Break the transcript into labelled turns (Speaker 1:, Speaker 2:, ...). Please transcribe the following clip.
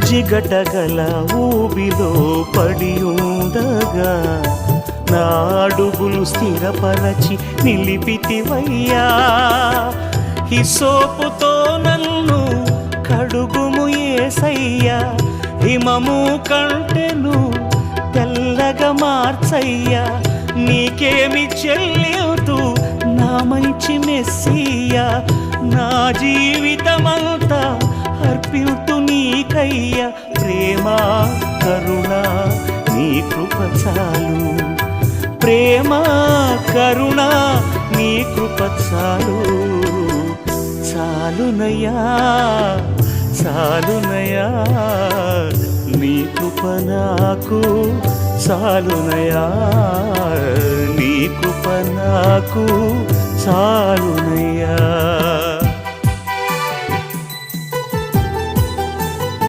Speaker 1: జిగటగల ఊబిలో పడి ఉండగా నా అడుగులు స్థిరపరచి నిలిపితివయ్యా. హిసోపుతో నన్ను కడుగుము యేసయ్యా, హిమము కంటెను తెల్లగా మార్చయ్యా. నీకేమి చెల్లితూ నా మంచి మెస్సియా, నా జీవితమంతా అర్పితు నీకయ్యా. ప్రేమ కరుణ నీ కృప చాలు, ప్రేమ కరుణ నీ కృప చాలు. చాలునయ్యా చాలునయ్యా నీ కృప నాకు చాలునయ్యా, నీ కృప నాకు చాలునయ్యా.